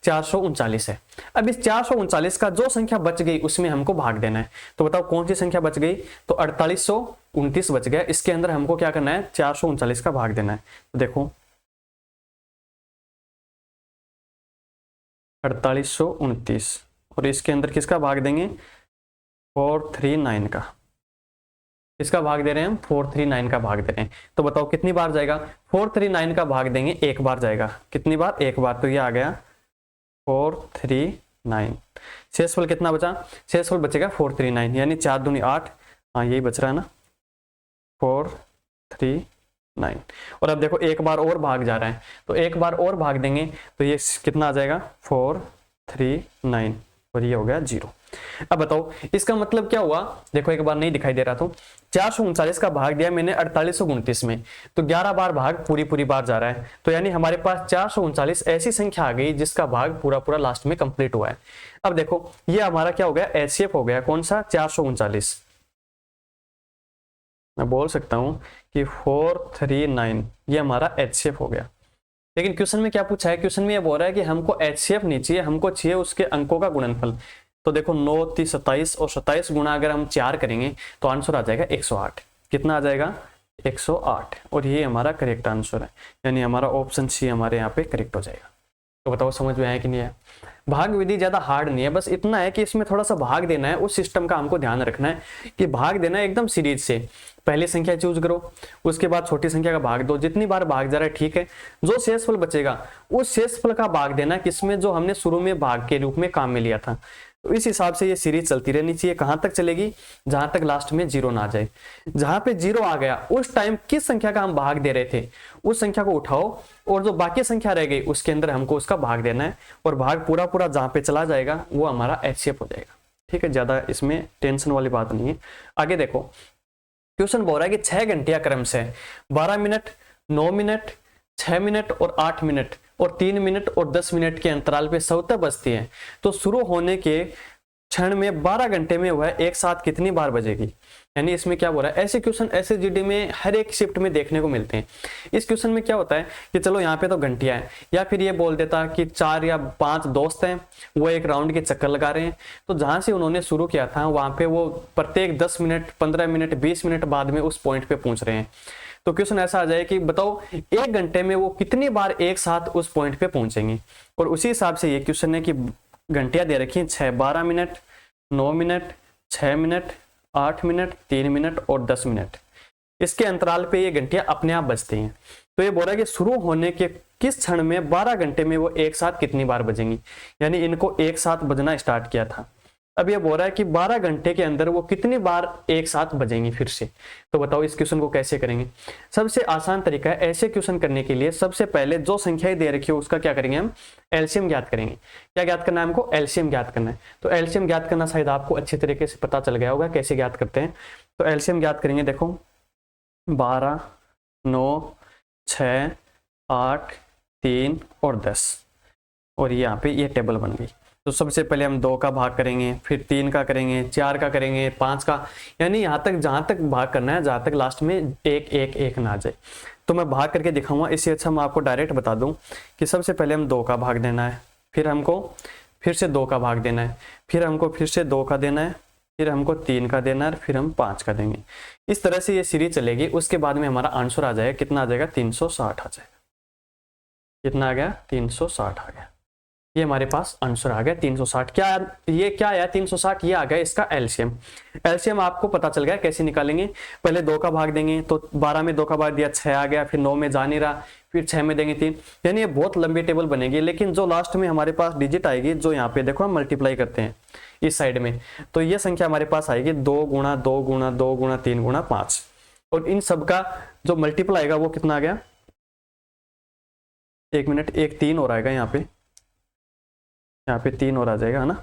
439 है। अब इस 439 का जो संख्या बच गई उसमें हमको भाग देना है। तो बताओ कौन सी संख्या बच गई, तो 4829 बच गया। इसके अंदर हमको क्या करना है 439 का भाग देना है। तो देखो 4829 और इसके अंदर किसका भाग देंगे 439 का, इसका भाग दे रहे हैं हम 439 का भाग दे रहे हैं। तो बताओ कितनी बार जाएगा 439 का भाग देंगे एक बार जाएगा, कितनी बार एक बार, तो ये आ गया 439। शेषफल कितना बचा, शेषफल बचेगा 439, यानी 4 दूनी 8, हाँ यही बच रहा है ना 439। और अब देखो एक बार और भाग जा रहा है तो एक बार और भाग देंगे तो ये कितना आ जाएगा 439 और ये हो गया 0। अब बताओ इसका मतलब क्या हुआ, देखो एक बार नहीं दिखाई दे रहा, तो 439 का भाग दिया मैंने 4829 में, तो 11 बार भाग पूरी पूरी बार जा रहा है। तो यानी हमारे पास 439 ऐसी संख्या आ गई जिसका भाग पूरा पूरा लास्ट में कंप्लीट हुआ है। अब देखो ये हमारा क्या हो गया HCF हो गया, कौन सा 439। मैं बोल सकता हूं कि 439 ये हमारा HCF हो गया। लेकिन क्वेश्चन में क्या पूछा है, क्वेश्चन में ये बोल रहा है कि हमको HCF नहीं चाहिए, हमको चाहिए उसके अंकों का गुणनफल। तो देखो 9 30 27 और 27 गुणा अगर हम 4 करेंगे तो आंसर आ जाएगा 108। कितना आ जाएगा 108 और ये हमारा करेक्ट आंसर है, यानी हमारा ऑप्शन सी हमारे यहाँ पे करेक्ट हो जाएगा। तो बताओ समझ में आया कि नहीं है। भाग विधि ज्यादा हार्ड नहीं है, बस इतना है कि इसमें थोड़ा सा भाग देना है, उस सिस्टम का हमको ध्यान रखना है कि भाग देना है एकदम सीरीज से। पहली संख्या चूज करो, उसके बाद छोटी संख्या का भाग दो, जितनी बार भाग जा रहा है ठीक है, जो शेषफल बचेगा उस शेषफल का भाग देना किसमें, जो हमने शुरू में भाग के रूप में काम में लिया था। तो इस हिसाब से ये सीरीज चलती रहनी चाहिए। कहां तक चलेगी, जहां तक लास्ट में 0 ना आ जाए। जहां पे 0 आ गया उस टाइम किस संख्या का हम भाग दे रहे थे उस संख्या को उठाओ और जो बाकी संख्या रह गई उसके अंदर हमको उसका भाग देना है, और भाग पूरा पूरा जहां पे चला जाएगा वो हमारा HCF हो जाएगा। ठीक है, ज्यादा इसमें टेंशन वाली बात नहीं है। आगे देखो क्वेश्चन बोल रहा है कि 6 घंटिया क्रम से 12 मिनट, 9 मिनट, 6 मिनट और 8 मिनट और 3 मिनट और 10 मिनट के अंतराल पे सवता बजती है, तो शुरू होने के क्षण में 12 घंटे में वह एक साथ कितनी बार बजेगी। यानी इसमें क्या बोल रहा है, ऐसे क्वेश्चन एसएसजीडी में हर एक शिफ्ट में देखने को मिलते हैं। इस क्वेश्चन में क्या होता है कि चलो यहाँ पे तो घंटियां हैं, या फिर ये बोल देता कि 4 या 5 दोस्त हैं, वो एक राउंड के चक्कर लगा रहे हैं, तो जहां से उन्होंने शुरू किया था वहां पे वो प्रत्येक 10 मिनट, 15 मिनट, 20 मिनट बाद में उस पॉइंट पे पहुंच रहे हैं। तो क्वेश्चन ऐसा आ जाए कि बताओ 1 घंटे में वो कितनी बार एक साथ उस पॉइंट पे पहुंचेंगे। और उसी हिसाब से ये क्वेश्चन है कि घंटियां दे रखी है 6, 12 minute, 9 minute, 6 minute, 8 minute, 3 minute और 10 मिनट, इसके अंतराल पे ये घंटियां अपने आप बजती हैं। तो ये बोल रहा है कि शुरू होने के किस क्षण में 12 घंटे में वो एक साथ कितनी बार बजेंगी, यानी इनको एक साथ बजना स्टार्ट किया था। अब ये बोल रहा है कि 12 घंटे के अंदर वो कितनी बार एक साथ बजेंगी फिर से। तो बताओ इस क्वेश्चन को कैसे करेंगे। सबसे आसान तरीका है ऐसे क्वेश्चन करने के लिए, सबसे पहले जो संख्याएं दे रखी हो उसका क्या करेंगे, हम एलसीएम ज्ञात करेंगे। क्या ज्ञात करना है हमको, एलसीएम ज्ञात करना है। तो एलसीएम ज्ञात करना शायद आपको अच्छे तरीके से पता चल गया होगा कैसे ज्ञात करते हैं। तो एलसीएम ज्ञात करेंगे, देखो 12, 9, 6, 8, 3 और 10, और यहाँ पे ये टेबल बन गई। तो सबसे पहले हम 2 का भाग करेंगे, फिर 3 का करेंगे, 4 का करेंगे, 5 का, यानी यहाँ तक जहाँ तक भाग करना है, जहाँ तक लास्ट में 1 1 1 ना आ जाए। तो मैं भाग करके दिखाऊंगा, इससे अच्छा मैं आपको डायरेक्ट बता दूं कि सबसे पहले हम 2 का भाग देना है, फिर हमको फिर से 2 का भाग देना है, फिर हमको फिर से 2 का देना है, फिर हमको 3 का देना है, फिर हम 5 का देंगे। इस तरह से ये सीरीज चलेगी। उसके बाद में हमारा आंसर आ जाएगा, कितना आ जाएगा, 360 आ जाएगा। कितना आ गया, 360 आ गया। ये हमारे पास आंसर आ गया 360। क्या ये क्या आया, 360 ये आ गया इसका एलसीएम। एलसीएम आपको पता चल गया कैसे निकालेंगे। पहले 2 का भाग देंगे, तो 12 में 2 का भाग दिया 6 आ गया, फिर 9 में जा नहीं रहा, फिर 6 में देंगे 3, यानी ये बहुत लंबी टेबल बनेगी। लेकिन जो लास्ट में हमारे पास डिजिट आएगी, जो यहाँ पे देखो हम मल्टीप्लाई करते हैं इस साइड में, तो ये संख्या हमारे पास आएगी 2 गुणा 2 गुणा 2 गुणा 3 गुणा 5, और इन सबका जो मल्टीप्लाई आएगा वो कितना आ गया, 1 मिनट, 1 3 और आएगा यहाँ पे 3 और आ जाएगा, है ना।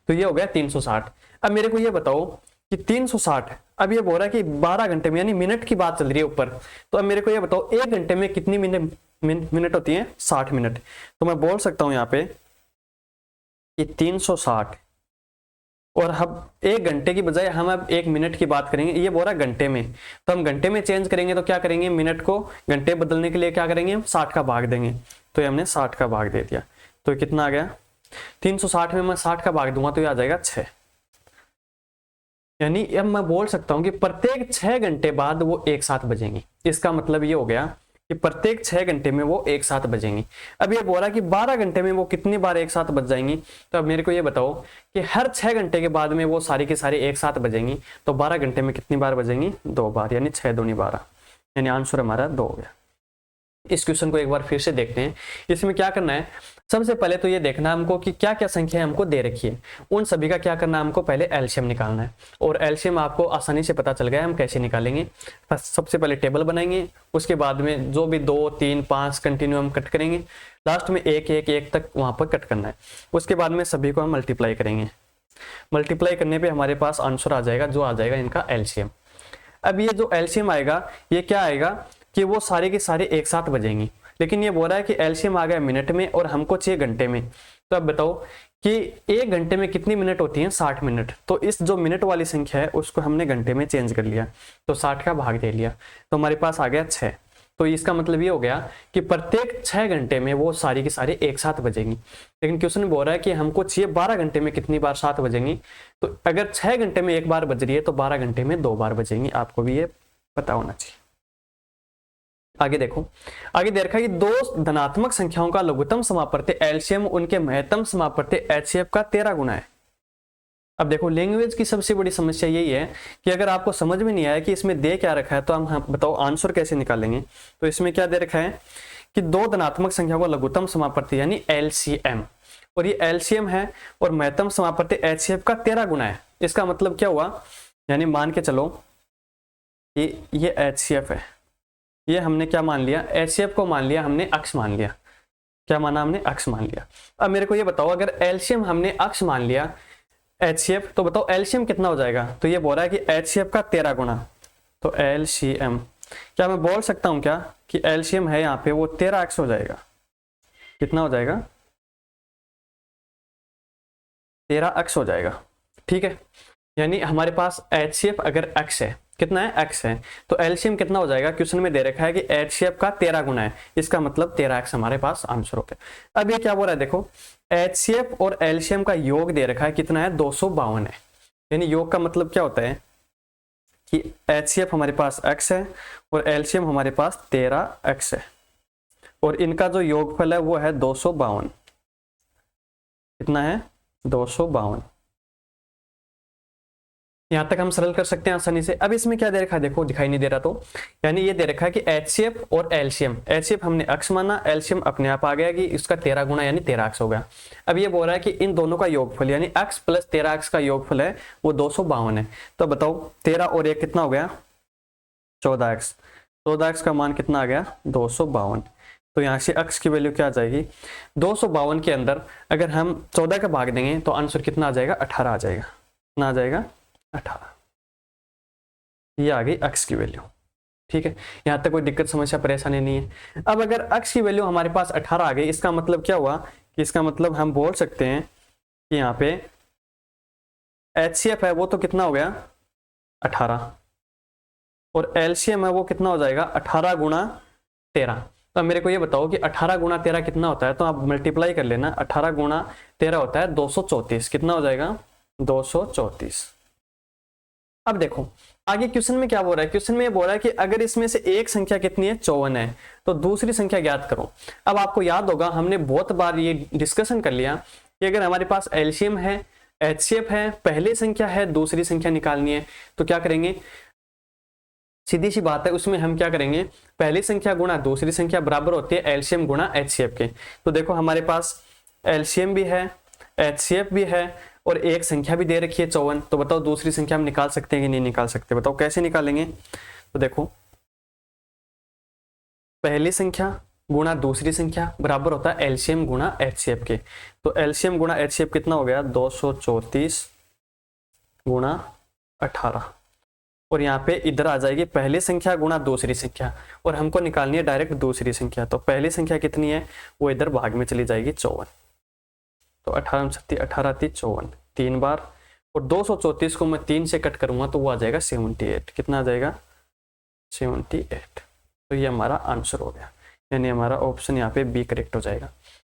तो ये हो गया 360। अब मेरे को ये बताओ कि 360, अब ये बोल रहा है कि 12 घंटे में, यानी मिनट की बात चल रही है ऊपर। तो अब मेरे को ये बताओ 1 घंटे में कितनी मिनट होती है, 60 मिनट। तो मैं बोल सकता हूं यहाँ पे कि 360, और हम 1 घंटे की बजाय हम अब 1 मिनट की बात करेंगे। ये बोल रहा है घंटे में, तो हम घंटे में चेंज करेंगे तो क्या करेंगे, मिनट को घंटे बदलने के लिए क्या करेंगे, हम 60 का भाग देंगे। तो ये हमने 60 का भाग दे दिया। तो कितना आ गया, 360 में मैं 60 का भाग दूंगा तो ये आ जाएगा 6। यानी अब मैं बोल सकता हूं कि प्रत्येक 6 घंटे बाद वो एक साथ बजेंगी। इसका मतलब ये हो गया कि प्रत्येक 6 घंटे में वो एक साथ बजेंगी। अब ये बोला कि 12 घंटे में वो कितनी बार एक साथ बज जाएंगी। तो अब मेरे को ये बताओ कि हर 6 घंटे के बाद में वो सारी की सारी एक साथ बजेंगी। तो 12 घंटे में कितनी बार बजेंगी, 2 बार, यानी 6 दूनी 12, यानी आंसर हमारा 2 हो गया। इस क्वेश्चन को एक बार फिर से देखते हैं। इसमें क्या करना है, सबसे पहले तो ये देखना है हमको कि क्या क्या संख्या हमको दे रखी है, उन सभी का क्या करना है, हमको पहले एलसीएम निकालना है। और एलसीएम आपको आसानी से पता चल गया है हम कैसे निकालेंगे। सबसे पहले टेबल बनाएंगे, उसके बाद में जो भी 2 3 5 कंटिन्यू हम कट करेंगे, लास्ट में 1 1 1 तक वहां पर कट करना है। उसके बाद में सभी को हम मल्टीप्लाई करेंगे। मल्टीप्लाई करने पर हमारे पास आंसर आ जाएगा, जो आ जाएगा इनका एलसीएम। अब ये जो एलसीएम आएगा, ये क्या आएगा कि वो सारे के सारे एक साथ बजेंगी। लेकिन ये बोल रहा है कि एलसीएम आ गया मिनट में और हमको चाहिए घंटे में। तो अब बताओ कि 1 घंटे में कितनी मिनट होती हैं, 60 मिनट। तो इस जो मिनट वाली संख्या है उसको हमने घंटे में चेंज कर लिया, तो 60 का भाग दे लिया, तो हमारे पास आ गया 6। तो इसका मतलब ये हो गया कि प्रत्येक 6 घंटे में वो सारी की सारी एक साथ बजेंगी। लेकिन क्वेश्चन बोल रहा है कि हमको चाहिए 12 घंटे में कितनी बार साथ बजेंगी। तो अगर 6 घंटे में 1 बार बज रही है तो 12 घंटे में 2 बार बजेंगी। आपको भी ये पता होना चाहिए। आगे देखो, आगे दे रखा है कि 2 धनात्मक संख्याओं का लघुत्तम समापवर्ती एलसीएम उनके महत्तम समापवर्ती एचसीएफ का 13 गुना है। अब देखो, लैंग्वेज की सबसे बड़ी समस्या यही है कि अगर आपको समझ में नहीं आया कि इसमें दे क्या रखा है तो हम बताओ आंसर कैसे निकालेंगे। तो इसमें क्या दे रखा है कि 2 धनात्मक संख्याओं का लघुत्तम समापवर्ती यानी एलसीएम, और ये एलसीएम है और महत्तम समापवर्ती एचसीएफ का 13 गुना है। इसका मतलब क्या हुआ, यानी मान के चलो कि ये एचसीएफ है, ये हमने क्या मान लिया, एचसीएफ को मान लिया हमने अक्ष मान लिया। क्या माना हमने, अक्ष मान लिया। अब मेरे को ये बताओ, अगर एलसीएम हमने अक्ष मान लिया एचसीएफ, तो बताओ एलसीएम कितना हो जाएगा। तो ये बोल रहा है कि एचसीएफ का 13 गुना, तो LCM, क्या मैं बोल सकता हूं क्या कि LCM है यहाँ पे वो 13x हो जाएगा। कितना हो जाएगा? 13x हो जाएगा। ठीक है, यानी हमारे पास HCF अगर x है, कितना है? x है, तो LCM कितना हो जाएगा? क्वेश्चन में दे रखा है कि HCF का 13 गुना है, इसका मतलब 13x हमारे पास आंसर हो गया। अब ये क्या बोल रहा है देखो, HCF और LCM का योग दे रखा है, कितना है? 252 है। यानी योग का मतलब क्या होता है कि HCF हमारे पास x है और LCM हमारे पास 13x है, और इनका जो योगफल है वो है 252। कितना है? 252। यहां तक हम सरल कर सकते हैं आसानी से। अब इसमें क्या दे रखा है देखो, दिखाई नहीं दे रहा तो, यानी ये दे रखा है कि HCF और LCM, HCF हमने x माना, LCM अपने आप आ गया कि इसका 13 गुना यानी 13x हो गया। अब ये बोल रहा है कि इन दोनों का योगफल यानी x प्लस 13x का योगफल है वो 252 है। तो बताओ 13 और 1 कितना हो गया? 14x। 14x का मान कितना आ गया? 252। तो यहाँ से x की वैल्यू क्या आ जाएगी? 252 के अंदर अगर हम 14 का भाग देंगे तो आंसर कितना आ जाएगा? 18 आ जाएगा। कितना आ जाएगा? 18। ये आ गई x की वैल्यू। ठीक है, यहाँ तक कोई दिक्कत समस्या परेशानी नहीं है। अब अगर x की वैल्यू हमारे पास 18 आ गई, इसका मतलब क्या हुआ कि इसका मतलब हम बोल सकते हैं कि यहाँ पे HCF है वो तो कितना हो गया? 18, और LCM है वो कितना हो जाएगा? 18 गुणा 13। तो मेरे को ये बताओ कि 18 गुणा 13 कितना होता है, तो आप मल्टीप्लाई कर लेना। 18 गुणा 13 होता है 234। कितना हो जाएगा? 234। अब देखो आगे क्वेश्चन में क्या बोल रहा है, क्वेश्चन में ये बोल रहा है कि अगर इसमें से एक संख्या कितनी है? 54 है, तो दूसरी संख्या ज्ञात करो। अब आपको याद होगा हमने बहुत बार ये डिस्कशन कर लिया कि अगर हमारे पास LCM है, HCF है, पहली संख्या है, दूसरी संख्या निकालनी है, तो क्या करेंगे? सीधी सी बात है, उसमें हम क्या करेंगे? पहली संख्या गुणा दूसरी संख्या बराबर होती है LCM गुणा HCF के। तो देखो हमारे पास LCM भी है, HCF भी है, और एक संख्या भी दे रखी है 54। तो बताओ दूसरी संख्या हम निकाल सकते हैं कि नहीं निकाल सकते? बताओ कैसे निकालेंगे? तो देखो पहली संख्या गुणा दूसरी संख्या बराबर होता है LCM गुणा HCF के। तो LCM गुणा HCF कितना हो गया? 234 गुणा 18, और यहाँ पे इधर आ जाएगी पहली संख्या गुणा दूसरी संख्या, और हमको निकालनी है डायरेक्ट दूसरी संख्या। तो पहली संख्या कितनी है वो इधर भाग में चली जाएगी 54। तो 18 18 54 3 बार, और 234 को मैं 3 से कट करूंगा तो वो आ जाएगा 78। कितना आ जाएगा? 78। तो ये हमारा आंसर हो गया, यानी हमारा ऑप्शन यहाँ पे बी करेक्ट हो जाएगा।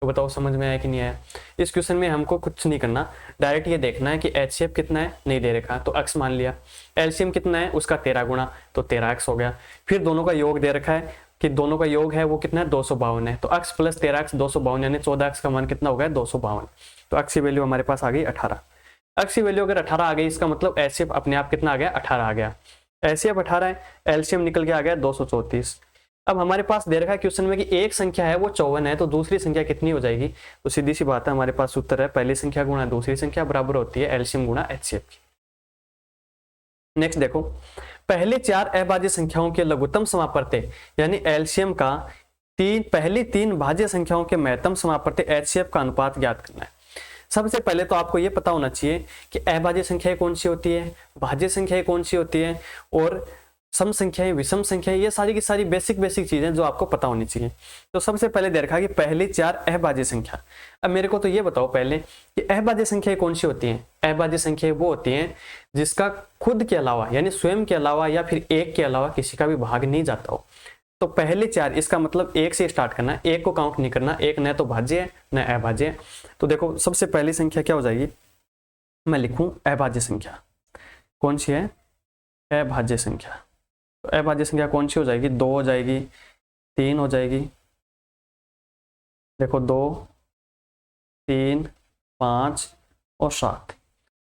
तो बताओ समझ में आया कि नहीं आया? इस क्वेश्चन में हमको कुछ नहीं करना, डायरेक्ट ये देखना है कि HCF कितना है, नहीं दे रखा तो x मान लिया। LCM कितना है उसका 13 गुणा, तो 13x हो गया। फिर दोनों का योग दे रखा है कि दोनों का योग है वो कितना है? 252 है। तो x प्लस 13x 252, यानी 14x का मान कितना हो गया? 252। तो x की वैल्यू हमारे पास आ गई 18। x की वैल्यू अगर 18 आ गई, इसका मतलब HCF अपने आप कितना आ गया? 18 आ गया। HCF 18 है, LCM निकल के आ गया 234। अब हमारे पास दे रखा है क्वेश्चन में कि एक संख्या है वो 54 है, तो दूसरी संख्या कितनी हो जाएगी? तो सीधी सी बात है, हमारे पास उत्तर है पहली संख्या गुणा दूसरी संख्या बराबर होती है LCM गुणा HCF की। नेक्स्ट देखो, पहले 4 अभाज्य संख्याओं के लघुत्तम समापवर्ती यानी LCM का पहली 3 भाज्य संख्याओं के महत्तम समापवर्ती HCF का अनुपात ज्ञात करना है। सबसे पहले तो आपको यह पता होना चाहिए कि अभाज्य संख्याएं कौन सी होती है, भाज्य संख्याएं कौन सी होती है, और सम संख्याएं, विषम संख्याएं, ये सारी की सारी बेसिक चीजें जो आपको पता होनी चाहिए। तो सबसे पहले दे रखा है कि पहली 4 अभाज्य संख्या। अब मेरे को तो ये बताओ पहले कि अभाज्य संख्याएं कौन सी होती हैं? अभाज्य संख्याएं वो होती हैं जिसका खुद के अलावा यानी स्वयं के अलावा या फिर एक के अलावा किसी का भी भाग नहीं जाता हो। तो पहले 4, इसका मतलब 1 से स्टार्ट करना है, 1 को काउंट नहीं करना। 1 न तो भाज्य है न अभाज्य है। तो देखो सबसे पहली संख्या क्या हो जाएगी, मैं लिखूं अभाज्य संख्या। कौन सी है? अभाज्य संख्या। तो अभाज्य संख्या कौन सी हो जाएगी? 2 हो जाएगी, 3 हो जाएगी। देखो 2, 3, 5 और 7,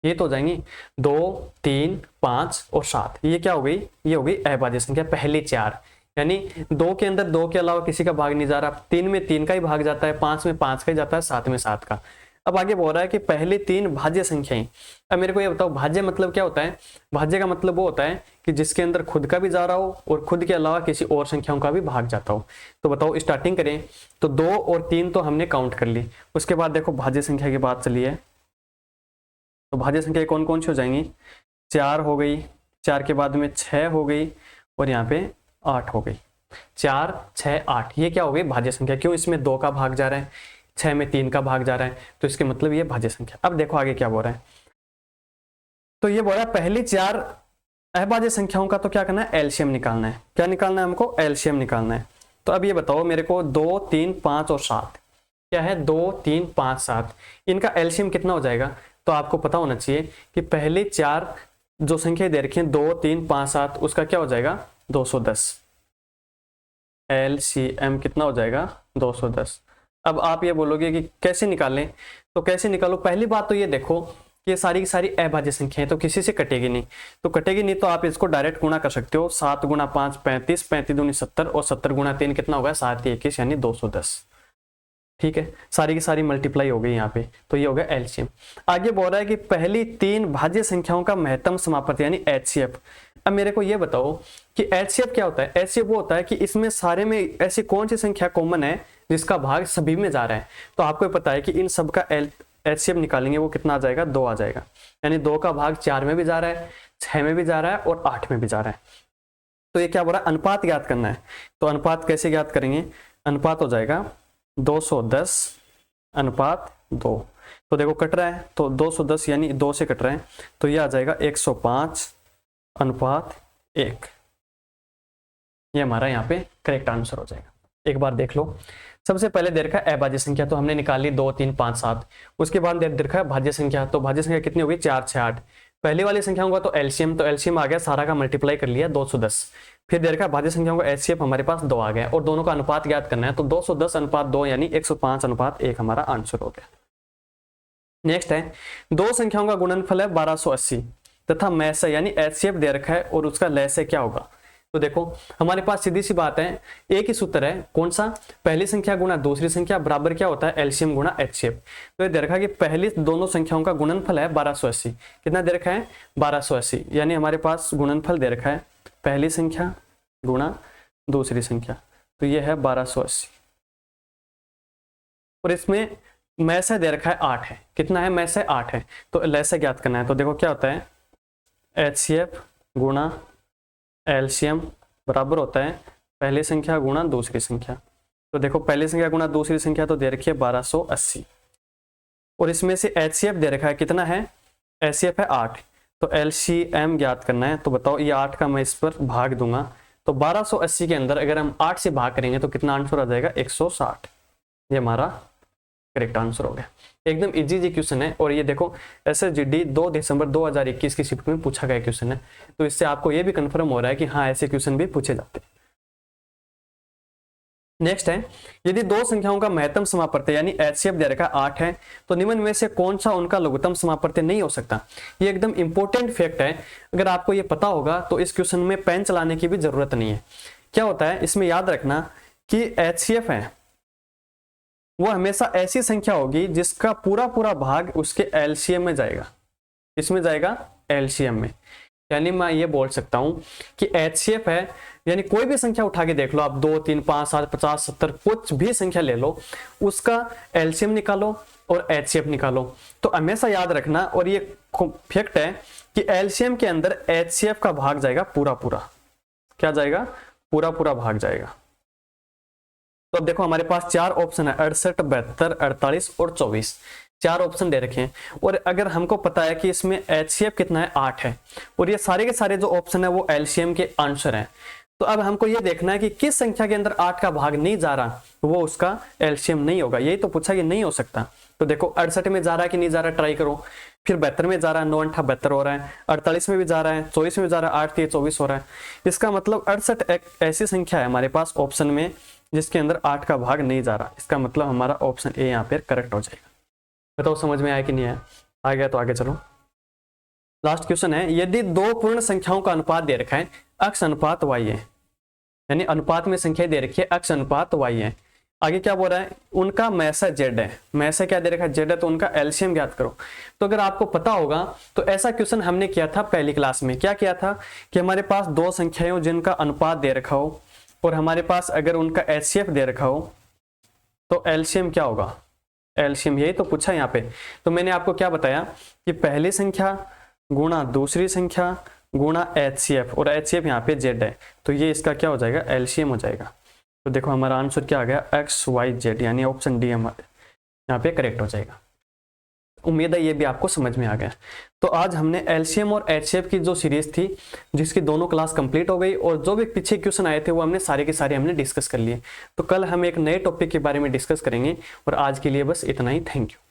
ये तो हो जाएंगी 2, 3, 5 और 7। ये क्या हो गई? ये हो गई अभाज्य संख्या पहली 4। यानी 2 के अंदर 2 के अलावा किसी का भाग नहीं जा रहा, 3 में 3 का ही भाग जाता है, 5 में 5 का ही जाता है, 7 में 7 का। अब आगे बोल रहा है कि पहले 3 भाज्य संख्याएं। अब मेरे को ये बताओ भाज्य मतलब क्या होता है? भाज्य का मतलब वो होता है कि जिसके अंदर खुद का भी जा रहा हो और खुद के अलावा किसी और संख्याओं का भी भाग जाता हो। तो बताओ स्टार्टिंग करें तो 2 और 3 तो हमने काउंट कर ली। उसके बाद देखो भाज्य संख्या की बात चली है, तो भाज्य संख्या कौन कौन सी हो जाएंगी? 4 हो गई, 4 के बाद में 6 हो गई और यहाँ पे 8 हो गई। 4 6 8 ये क्या हो गई भाज्य संख्या। क्यों, इसमें 2 का भाग जा रहा है, 6 में 3 का भाग जा रहा है, तो इसके मतलब ये भाज्य संख्या। अब देखो आगे क्या बोल रहा है, तो ये बोल रहा है पहली 4 अभाज्य संख्याओं का तो क्या करना है, एलसीएम निकालना है। क्या निकालना है हमको, एलसीएम निकालना है। तो अब ये बताओ मेरे को 2 3 5 और 7 क्या है, 2 3 5 7 इनका एलसीएम कितना हो जाएगा। तो आपको पता होना चाहिए कि पहले 4 जो संख्या दे रखी है 2 3 5 7 उसका क्या हो जाएगा 210। एलसीएम कितना हो जाएगा 210। अब आप ये बोलोगे कि कैसे निकालें, तो कैसे निकालो, पहली बात तो ये देखो कि ये सारी की सारी अभाज्य संख्या है तो किसी से कटेगी नहीं, तो कटेगी नहीं तो आप इसको डायरेक्ट गुणा कर सकते हो। 7 गुणा 5 35, 35 दूनी 70 और 70 गुणा 3 कितना होगा 7 21 यानी 210। ठीक है, सारी की सारी मल्टीप्लाई हो गई यहाँ पे, तो ये हो गया एलसीएम। आगे बोल रहा है कि पहली 3 भाज्य संख्याओं का महत्तम समापति यानी एचसीएफ। अब मेरे को ये बताओ कि एचसीएफ क्या होता है। एचसीएफ वो होता है कि इसमें सारे में ऐसी कौन सी संख्या कॉमन है जिसका भाग सभी में जा रहा है। तो आपको पता है कि इन सब का एचसीएफ निकालेंगे वो कितना आ जाएगा 2 आ जाएगा, यानी 2 का भाग 4 में भी जा रहा है, 6 में भी जा रहा है और 8 में भी जा रहा है। तो ये क्या बोल रहा है, अनुपात ज्ञात करना है। तो अनुपात कैसे ज्ञात करेंगे, अनुपात हो जाएगा 210 अनुपात 2। तो देखो कट रहा है तो 210 यानी 2 से कट रहा है, तो ये आ जाएगा 105 अनुपात 1। ये हमारा यहाँ पे करेक्ट आंसर हो जाएगा। एक बार देख लो, सबसे पहले दे रखा है अभाज्य संख्या, तो हमने निकाल ली 2 3 5 7। उसके बाद दे रखा है भाज्य संख्या, तो भाज्य संख्या कितनी होगी 4 6 8। पहली वाली संख्याओं का तो एलसीएम, तो एलसीएम आ गया सारा का मल्टीप्लाई कर लिया 210। फिर दे रखा है भाज्य संख्याओं का एचसीएफ हमारे पास 2 आ गया और दोनों का अनुपात ज्ञात करना है, तो 210 अनुपात 2 यानी 105 अनुपात 1 हमारा आंसर हो गया। नेक्स्ट है दो संख्याओं का गुणनफल है 1280 तथा मैस यानी एचसीएफ दे रखा है और उसका लैस क्या होगा। तो देखो हमारे पास सीधी सी बात है, एक ही सूत्र है, कौन सा, पहली संख्या गुणा दूसरी संख्या बराबर क्या होता है एलसीएम गुणा एचसीएफ। तो ये दे रखा है कि पहली दोनों संख्याओं का गुणनफल है 1280। कितना दे रखा है 1280, यानी हमारे पास गुणनफल दे रखा है पहली संख्या गुणा दूसरी संख्या, तो ये है 1280। और इसमें मैस दे रखा है 8 है। कितना है मैस 8 है, तो लैस ज्ञात करना है। तो देखो क्या होता है एचसीएफ गुणा एलसीएम बराबर होता है पहली संख्या गुणा दूसरी संख्या। तो देखो पहली संख्या गुणा दूसरी संख्या तो दे रखी है 1280 और इसमें से एचसीएफ दे रखा है कितना है, एचसीएफ है 8, तो एलसीएम ज्ञात करना है। तो बताओ ये 8 का मैं इस पर भाग दूंगा, तो 1280 के अंदर अगर हम 8 से भाग करेंगे तो कितना आंसर आ जाएगा 160। ये हमारा करेक्ट आंसर हो गया। एकदम इजी जी क्वेश्चन है। और ये देखो एसएसजीडी 2 दिसंबर 2021 की शिफ्ट में पूछा गया क्वेश्चन है, तो इससे आपको ये भी कंफर्म हो रहा है कि हाँ ऐसे क्वेश्चन भी पूछे जाते हैं। नेक्स्ट है यदि दो संख्याओं का महत्तम समापवर्ती यानी एचसीएफ दे रखा 8 है तो निम्न में से कौन सा उनका लघुत्तम समापवर्ती नहीं हो सकता। ये एकदम इंपॉर्टेंट फैक्ट है, अगर आपको ये पता होगा तो इस क्वेश्चन में पेन चलाने की भी जरूरत नहीं है। क्या होता है इसमें याद रखना कि एचसीएफ है वो हमेशा ऐसी संख्या होगी जिसका पूरा पूरा भाग उसके एलसीएम में जाएगा। इसमें जाएगा एलसीएम में, यानी मैं ये बोल सकता हूं कि एचसीएफ है यानी कोई भी संख्या उठा के देख लो आप 2 3 5 7 50 70 कुछ भी संख्या ले लो, उसका एलसीएम निकालो और एचसीएफ निकालो। तो हमेशा याद रखना, और ये फैक्ट है कि एलसीएम के अंदर एचसीएफ का भाग जाएगा पूरा पूरा। क्या जाएगा, पूरा पूरा भाग जाएगा। तो अब देखो हमारे पास 4 ऑप्शन है 68 72 48 और 24, 4 ऑप्शन दे रखे हैं। और अगर हमको पता है कि इसमें एचसीएफ कितना है 8 है और ये सारे के सारे जो ऑप्शन है वो एलसीएम के आंसर हैं, तो अब हमको ये देखना है कि किस संख्या के अंदर 8 का भाग नहीं जा रहा, वो उसका एलसीएम नहीं होगा। यही तो पूछा कि नहीं हो सकता। तो देखो 68 में जा रहा है कि नहीं जा रहा, ट्राई करो। फिर 72 में जा रहा है, 9 8 72 हो रहा है। 48 में भी जा रहा है, 24 में जा रहा है, 8 3 24 हो रहा है। इसका मतलब 68 एक ऐसी संख्या है हमारे पास ऑप्शन में जिसके अंदर 8 का भाग नहीं जा रहा। इसका मतलब हमारा ऑप्शन ए यहाँ पे करेक्ट हो जाएगा। बताओ समझ में आया कि नहीं आया, आ गया तो आगे चलो। लास्ट क्वेश्चन है यदि दो पूर्ण संख्याओं का अनुपात दे रखा है अक्ष अनुपात y है, यानी अनुपात में संख्या दे रखी है अक्ष अनुपात y है। आगे क्या बोल रहा है, उनका मैसा z है। मैसा क्या दे रखा है, z है, तो उनका एलसीएम ज्ञात करो। तो अगर आपको पता होगा तो ऐसा क्वेश्चन हमने किया था पहली क्लास में। क्या किया था कि हमारे पास दो संख्याएं हो जिनका अनुपात दे रखा हो और हमारे पास अगर उनका एचसीएफ दे रखा हो तो एलसीएम क्या होगा, एलसीएम यही तो पूछा यहाँ पे। तो मैंने आपको क्या बताया कि पहली संख्या गुणा दूसरी संख्या गुणा HCF, और HCF यहाँ पे Z है, तो ये इसका क्या हो जाएगा, LCM हो जाएगा। तो देखो हमारा आंसर क्या आ गया, XYZ, यानी ऑप्शन डी हमारे यहाँ पे करेक्ट हो जाएगा। उम्मीद है ये भी आपको समझ में आ गया। तो आज हमने LCM और HCF की जो सीरीज थी, जिसकी दोनों क्लास कंप्लीट हो गई, और जो भी पीछे क्वेश्चन आए थे वो हमने सारे के सारे हमने डिस्कस कर लिए। तो कल हम एक नए टॉपिक के बारे में डिस्कस करेंगे, और आज के लिए बस इतना ही। Thank you.